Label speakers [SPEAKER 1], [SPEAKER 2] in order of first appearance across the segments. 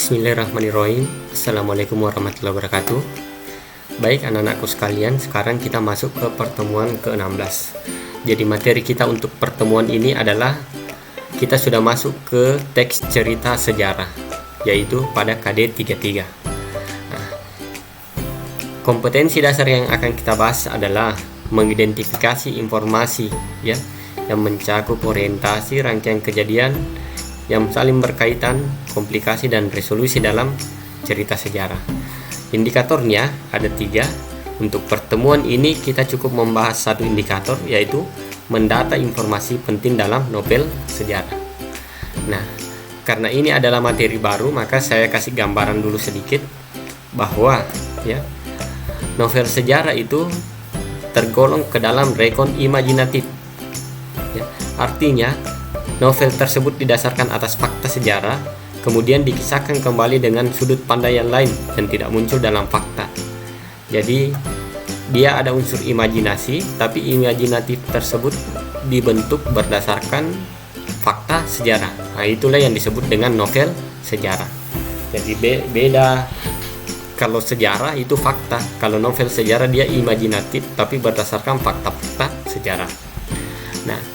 [SPEAKER 1] Bismillahirrahmanirrahim. Assalamualaikum warahmatullahi wabarakatuh. Baik anak-anakku sekalian, sekarang kita masuk ke pertemuan ke-16. Jadi materi kita untuk pertemuan ini adalah kita sudah masuk ke teks cerita sejarah, yaitu pada KD 33. Nah, kompetensi dasar yang akan kita bahas adalah mengidentifikasi informasi ya, yang mencakup orientasi rangkaian kejadian yang saling berkaitan, komplikasi dan resolusi dalam cerita sejarah. Indikatornya ada 3. Untuk pertemuan ini kita cukup membahas satu indikator, yaitu mendata informasi penting dalam novel sejarah. Nah, karena ini adalah materi baru, maka saya kasih gambaran dulu sedikit bahwa ya, novel sejarah itu tergolong ke dalam rekon imajinatif. Ya, artinya novel tersebut didasarkan atas fakta sejarah, kemudian dikisahkan kembali dengan sudut pandang yang lain dan tidak muncul dalam fakta. Jadi dia ada unsur imajinasi, tapi imajinatif tersebut dibentuk berdasarkan fakta sejarah. Nah, itulah yang disebut dengan novel sejarah. Jadi beda, kalau sejarah itu fakta, kalau novel sejarah dia imajinatif tapi berdasarkan fakta-fakta sejarah. Nah,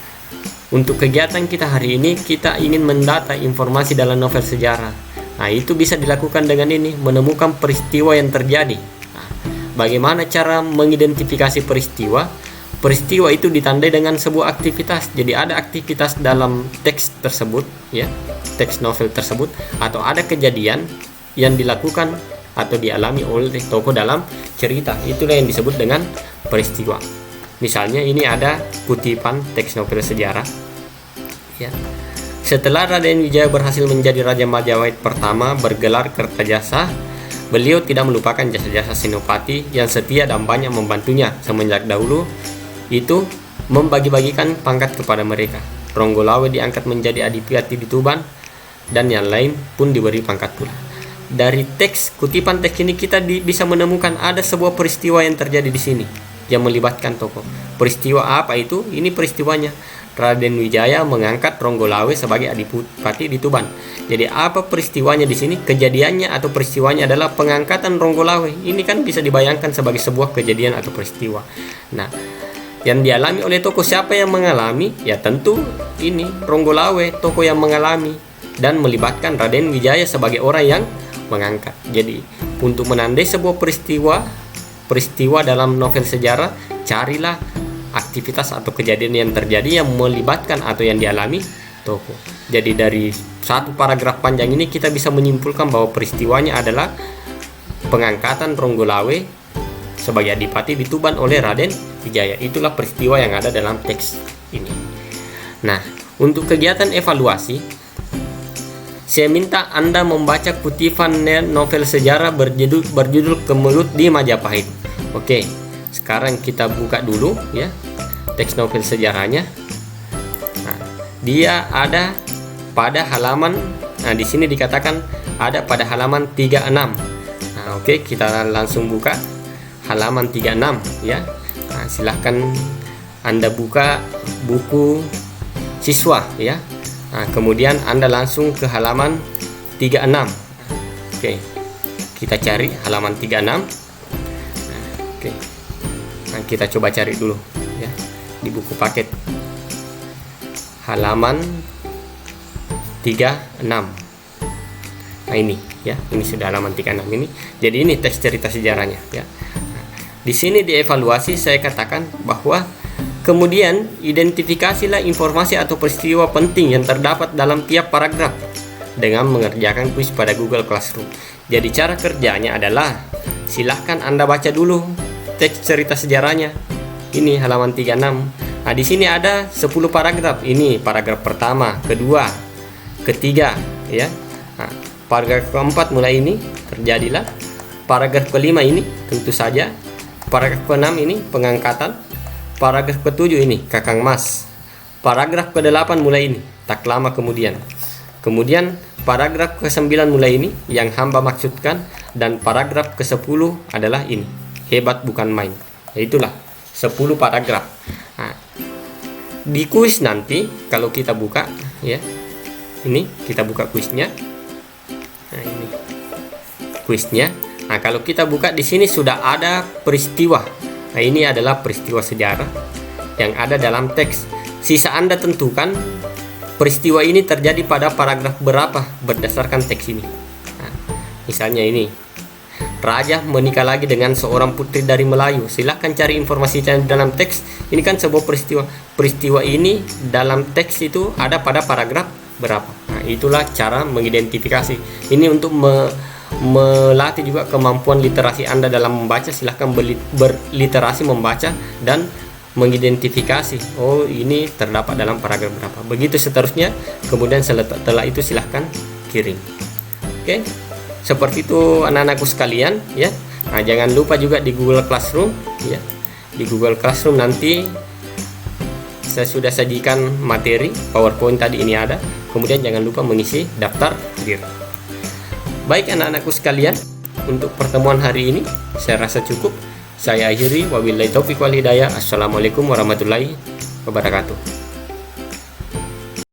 [SPEAKER 1] untuk kegiatan kita hari ini, kita ingin mendata informasi dalam novel sejarah. Nah, itu bisa dilakukan dengan ini, menemukan peristiwa yang terjadi. Nah, bagaimana cara mengidentifikasi peristiwa? Peristiwa itu ditandai dengan sebuah aktivitas. Jadi ada aktivitas dalam teks tersebut, ya, teks novel tersebut, atau ada kejadian yang dilakukan atau dialami oleh tokoh dalam cerita. Itulah yang disebut dengan peristiwa. Misalnya ini ada kutipan teks novel sejarah. Ya. Setelah Raden Wijaya berhasil menjadi Raja Majapahit pertama bergelar Kertajasa, beliau tidak melupakan jasa-jasa Senopati yang setia dan banyak membantunya. Semenjak dahulu itu membagi-bagikan pangkat kepada mereka. Ronggolawe diangkat menjadi adipati di Tuban dan yang lain pun diberi pangkat pula. Dari teks kutipan teks ini kita bisa menemukan ada sebuah peristiwa yang terjadi di sini yang melibatkan tokoh. Peristiwa apa itu? Ini peristiwanya. Raden Wijaya mengangkat Ronggolawe sebagai adipati di Tuban. Jadi apa peristiwanya di sini? Kejadiannya atau peristiwanya adalah pengangkatan Ronggolawe. Ini kan bisa dibayangkan sebagai sebuah kejadian atau peristiwa. Nah, yang dialami oleh tokoh, siapa yang mengalami? Ya tentu ini Ronggolawe, tokoh yang mengalami dan melibatkan Raden Wijaya sebagai orang yang mengangkat. Jadi untuk menandai sebuah peristiwa dalam novel sejarah, carilah aktivitas atau kejadian yang terjadi yang melibatkan atau yang dialami tokoh. Jadi dari satu paragraf panjang ini kita bisa menyimpulkan bahwa peristiwanya adalah pengangkatan Ronggolawe sebagai adipati di Tuban oleh Raden Wijaya. Itulah peristiwa yang ada dalam teks ini. Nah, untuk kegiatan evaluasi, saya minta Anda membaca kutipan novel sejarah berjudul Kemelut di Majapahit. Oke, sekarang kita buka dulu ya teks novel sejarahnya. Nah, dia ada pada halaman, nah di sini dikatakan ada pada halaman 36. Nah, oke, kita langsung buka halaman 36 ya. Nah, silahkan Anda buka buku siswa ya. Nah, kemudian Anda langsung ke halaman 36. Oke, kita cari halaman 36. Nah, oke. Nah, kita coba cari dulu ya di buku paket halaman 36. Nah, ini ya, ini sudah halaman 36 ini. Jadi ini teks cerita sejarahnya ya. Nah, di sini dievaluasi saya katakan bahwa kemudian identifikasilah informasi atau peristiwa penting yang terdapat dalam tiap paragraf dengan mengerjakan kuis pada Google Classroom. Jadi cara kerjanya adalah silahkan Anda baca dulu teks cerita sejarahnya. Ini halaman 36. Nah, di sini ada 10 paragraf. Ini paragraf pertama, kedua, ketiga, ya. Nah, paragraf keempat mulai ini terjadilah. Paragraf kelima ini tentu saja. Paragraf keenam ini pengangkatan. Paragraf ke-7 ini Kakang Mas. Paragraf ke-8 mulai ini tak lama kemudian. Kemudian paragraf ke-9 mulai ini yang hamba maksudkan, dan paragraf ke-10 adalah ini. Hebat bukan main. Itulah 10 paragraf. Nah, di kuis nanti kalau kita buka ya. Ini kita buka kuisnya. Nah, ini. kuisnya. Nah, kalau kita buka di sini sudah ada peristiwa. Nah, ini adalah peristiwa sejarah yang ada dalam teks. Sisa Anda tentukan peristiwa ini terjadi pada paragraf berapa berdasarkan teks ini. Nah, misalnya ini, raja menikah lagi dengan seorang putri dari Melayu. Silahkan cari informasinya dalam teks. Ini kan sebuah peristiwa. Peristiwa ini dalam teks itu ada pada paragraf berapa. Nah, itulah cara mengidentifikasi. Ini untuk melatih juga kemampuan literasi Anda dalam membaca. Silahkan berliterasi membaca dan mengidentifikasi. Oh, ini terdapat dalam paragraf berapa. Begitu seterusnya. Kemudian setelah itu silahkan kirim. Oke. Seperti itu anak-anakku sekalian ya. Nah, jangan lupa juga di Google Classroom ya. Di Google Classroom nanti saya sudah sajikan materi PowerPoint tadi ini ada. Kemudian jangan lupa mengisi daftar hadir. Baik anak-anakku sekalian, untuk pertemuan hari ini saya rasa cukup. Saya akhiri, wabillahi taufiq wal hidayah. Assalamualaikum warahmatullahi wabarakatuh.